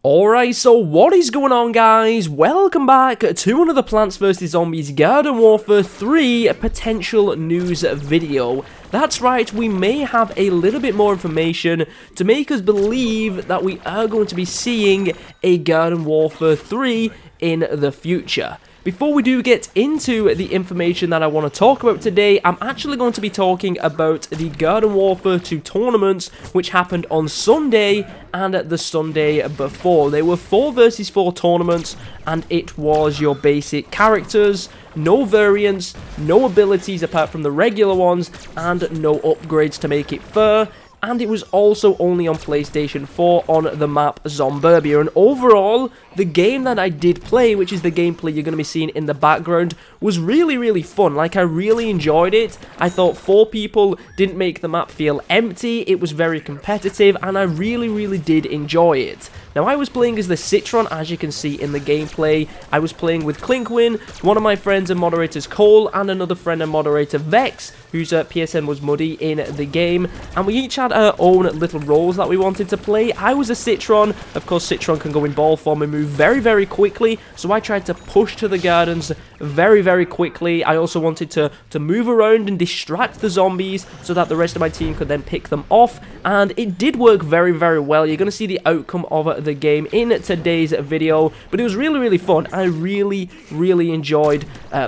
Alright, so what is going on, guys? Welcome back to another Plants vs Zombies Garden Warfare 3 potential news video. That's right, we may have a little bit more information to make us believe that we are going to be seeing a Garden Warfare 3 in the future. Before we do get into the information that I want to talk about today, I'm actually going to be talking about the Garden Warfare 2 tournaments, which happened on Sunday and the Sunday before. They were 4 versus 4 tournaments, and it was your basic characters, no variants, no abilities apart from the regular ones, and no upgrades to make it fair. And it was also only on PlayStation 4 on the map Zomburbia. And overall, the game that I did play, which is the gameplay you're going to be seeing in the background, was really fun. Like, I really enjoyed it. I thought 4 people didn't make the map feel empty. It was very competitive, and I really did enjoy it. Now, I was playing as the Citron, as you can see in the gameplay. I was playing with Clinkwin, one of my friends and moderators Cole, and another friend and moderator Vex, whose PSN was Muddy in the game. And we each had our own little roles that we wanted to play. I was a Citron. Of course, Citron can go in ball form and move very quickly, so I tried to push to the gardens very quickly. I also wanted to move around and distract the zombies so that the rest of my team could then pick them off, and it did work very well. You're going to see the outcome of the game in today's video, but it was really fun. I really enjoyed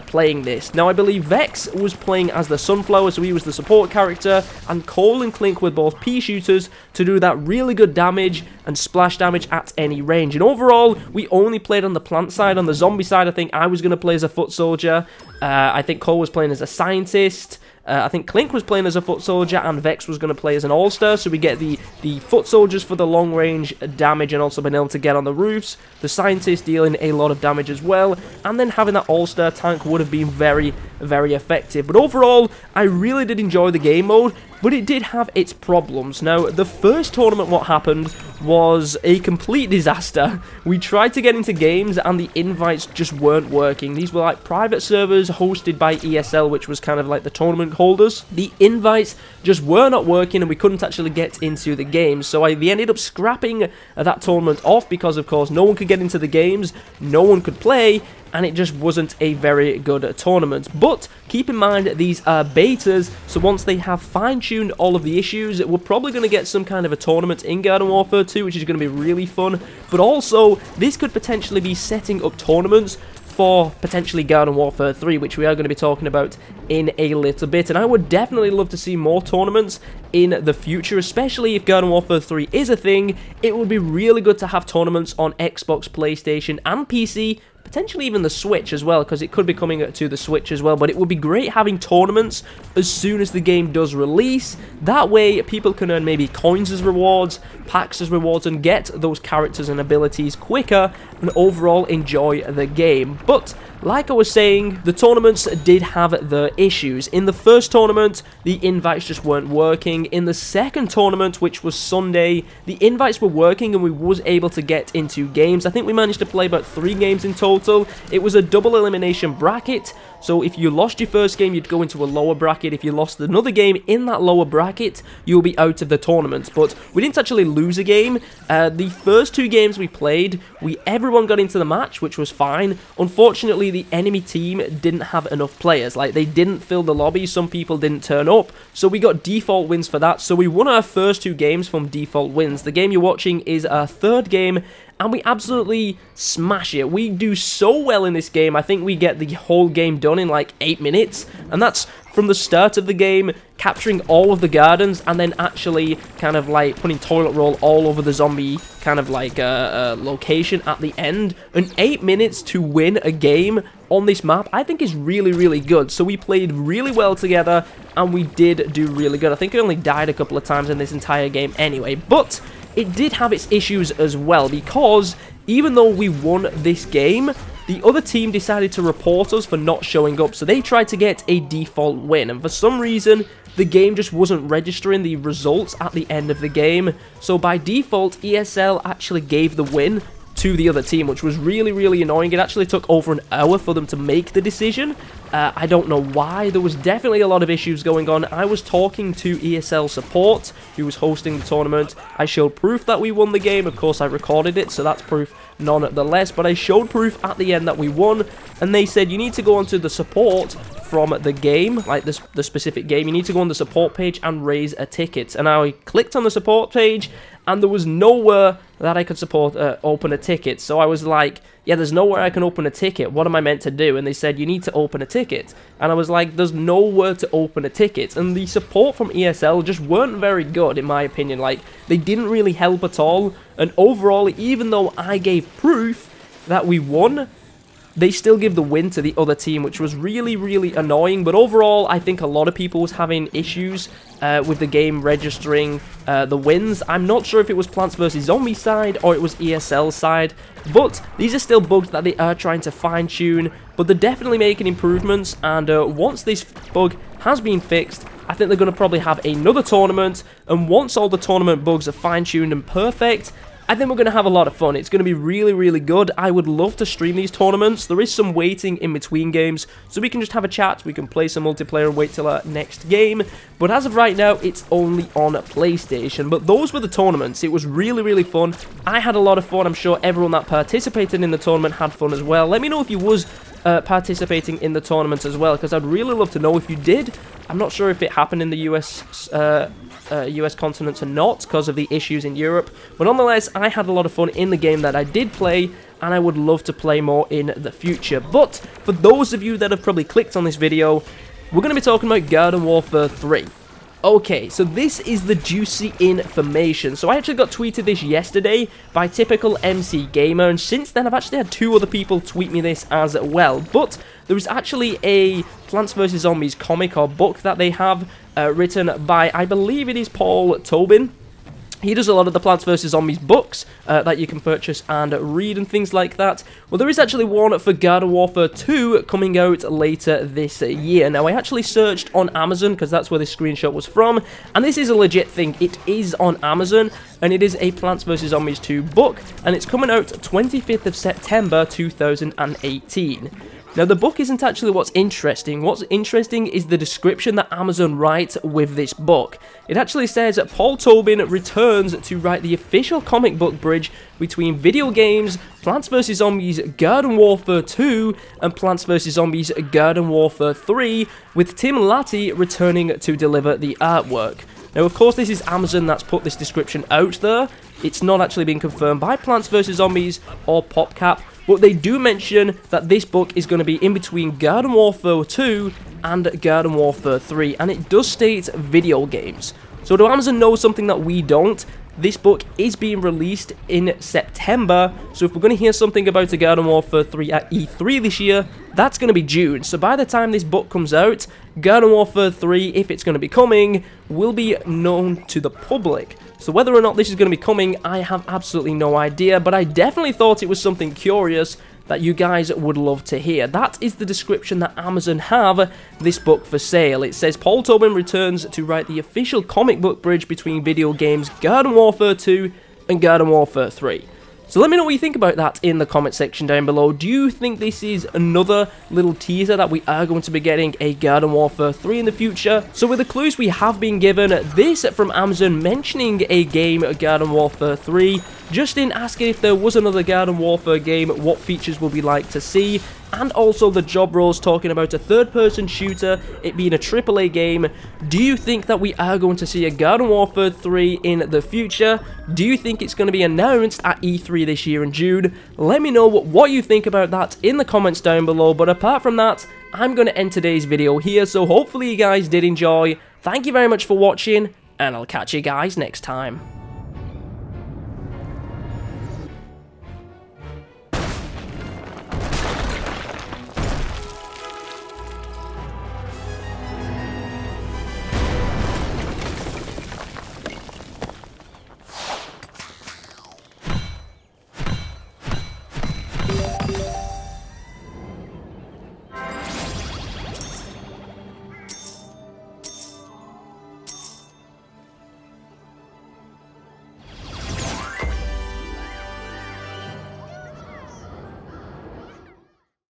playing this. Now, I believe Vex was playing as the Sunflower, so he was the support character, and Cole and Clink were both pea shooters to do that really good damage and splash damage at any range. And overall, we only played on the plant side. On the zombie side, I think I was going to play as a foot soldier. I think Cole was playing as a scientist. I think Clink was playing as a foot soldier, and Vex was going to play as an all-star, so we get the foot soldiers for the long-range damage and also being able to get on the roofs, the scientist dealing a lot of damage as well, and then having that all-star tank would have been very effective. But overall, I really did enjoy the game mode, but it did have its problems. Now, the first tournament, what happened was a complete disaster. We tried to get into games, and the invites just weren't working. These were like private servers hosted by ESL, which was kind of like the tournament holders. The invites just were not working, and we couldn't actually get into the games. So we ended up scrapping that tournament off because, of course, no one could get into the games, no one could play, and it just wasn't a very good tournament. But keep in mind, these are betas, so once they have fine-tuned all of the issues, we're probably going to get some kind of a tournament in Garden Warfare 2, which is going to be really fun. But also, this could potentially be setting up tournaments for potentially Garden Warfare 3, which we are going to be talking about in a little bit. And I would definitely love to see more tournaments in the future, especially if Garden Warfare 3 is a thing. It would be really good to have tournaments on Xbox, PlayStation, and PC, potentially even the Switch as well, because it could be coming to the Switch as well. But it would be great having tournaments as soon as the game does release. That way, people can earn maybe coins as rewards, packs as rewards, and get those characters and abilities quicker, and overall enjoy the game. But like I was saying, the tournaments did have the issues. In the first tournament, the invites just weren't working. In the second tournament, which was Sunday, the invites were working and we was able to get into games. I think we managed to play about 3 games in total. It was a double elimination bracket, so if you lost your first game, you'd go into a lower bracket. If you lost another game in that lower bracket, you'll be out of the tournament. But we didn't actually lose a game. The first 2 games we played, everyone got into the match, which was fine. Unfortunately, the enemy team didn't have enough players. Like, they didn't fill the lobby, some people didn't turn up, so we got default wins for that. So we won our first 2 games from default wins. The game you're watching is our 3rd game, and we absolutely smash it. We do so well in this game. I think we get the whole game done in like 8 minutes, and that's from the start of the game, capturing all of the gardens, and then actually kind of like putting toilet roll all over the zombie kind of like location at the end. And 8 minutes to win a game on this map, I think is really good. So we played really well together, and we did do really good. I think I only died a couple of times in this entire game anyway, but it did have its issues as well, because even though we won this game, the other team decided to report us for not showing up, so they tried to get a default win, and for some reason, the game just wasn't registering the results at the end of the game. So by default, ESL actually gave the win to the other team, which was really annoying. It actually took over an hour for them to make the decision. I don't know why. There was definitely a lot of issues going on. I was talking to ESL support, who was hosting the tournament. I showed proof that we won the game. Of course, I recorded it, so that's proof nonetheless. But I showed proof at the end that we won, and they said you need to go onto the support from the game, like the specific game. You need to go on the support page and raise a ticket. And I clicked on the support page, and there was nowhere that I could open a ticket. So I was like, yeah, there's nowhere I can open a ticket. What am I meant to do? And they said, you need to open a ticket. And I was like, there's nowhere to open a ticket. And the support from ESL just weren't very good, in my opinion. Like, they didn't really help at all. And overall, even though I gave proof that we won, they still give the win to the other team, which was really annoying. But overall, I think a lot of people was having issues with the game registering the wins. I'm not sure if it was Plants vs. Zombies side or it was ESL side, but these are still bugs that they are trying to fine-tune, but they're definitely making improvements, and once this bug has been fixed, I think they're going to probably have another tournament, and once all the tournament bugs are fine-tuned and perfect, I think we're going to have a lot of fun. It's going to be really good. I would love to stream these tournaments. There is some waiting in between games, so we can just have a chat, we can play some multiplayer and wait till our next game. But as of right now, it's only on PlayStation. But those were the tournaments. It was really fun. I had a lot of fun. I'm sure everyone that participated in the tournament had fun as well. Let me know if you was participating in the tournament as well, because I'd really love to know if you did. I'm not sure if it happened in the US continent or not because of the issues in Europe, but nonetheless, I had a lot of fun in the game that I did play, and I would love to play more in the future. But for those of you that have probably clicked on this video, we're going to be talking about Garden Warfare 3. Okay, so this is the juicy information. So I actually got tweeted this yesterday by Typical MC Gamer, and since then I've actually had 2 other people tweet me this as well. But there is actually a Plants vs. Zombies comic or book that they have written by, I believe it is Paul Tobin. He does a lot of the Plants vs. Zombies books that you can purchase and read and things like that. Well, there is actually one for Garden Warfare 2 coming out later this year. Now, I actually searched on Amazon because that's where this screenshot was from, and this is a legit thing. It is on Amazon, and it is a Plants vs. Zombies 2 book, and it's coming out 25th of September 2018. Now, the book isn't actually what's interesting. What's interesting is the description that Amazon writes with this book. It actually says that Paul Tobin returns to write the official comic book bridge between video games, Plants vs. Zombies Garden Warfare 2, and Plants vs. Zombies Garden Warfare 3, with Tim Latty returning to deliver the artwork. Now, of course, this is Amazon that's put this description out there. It's not actually been confirmed by Plants vs. Zombies or PopCap, but they do mention that this book is going to be in between Garden Warfare 2 and Garden Warfare 3, and it does state video games. So do Amazon know something that we don't? This book is being released in September, so if we're going to hear something about a Garden Warfare 3 at E3 this year, that's going to be June. So by the time this book comes out, Garden Warfare 3, if it's going to be coming, will be known to the public. So whether or not this is going to be coming, I have absolutely no idea, but I definitely thought it was something curious that you guys would love to hear. That is the description that Amazon have this book for sale. It says Paul Tobin returns to write the official comic book bridge between video games Garden Warfare 2 and Garden Warfare 3. So let me know what you think about that in the comment section down below. Do you think this is another little teaser that we are going to be getting a Garden Warfare 3 in the future? So with the clues we have been given, this from Amazon mentioning a game Garden Warfare 3, Justin asking if there was another Garden Warfare game, what features would we like to see, and also the job roles talking about a third-person shooter, it being a AAA game. Do you think that we are going to see a Garden Warfare 3 in the future? Do you think it's going to be announced at E3 this year in June? Let me know what you think about that in the comments down below, but apart from that, I'm going to end today's video here, so hopefully you guys did enjoy. Thank you very much for watching, and I'll catch you guys next time.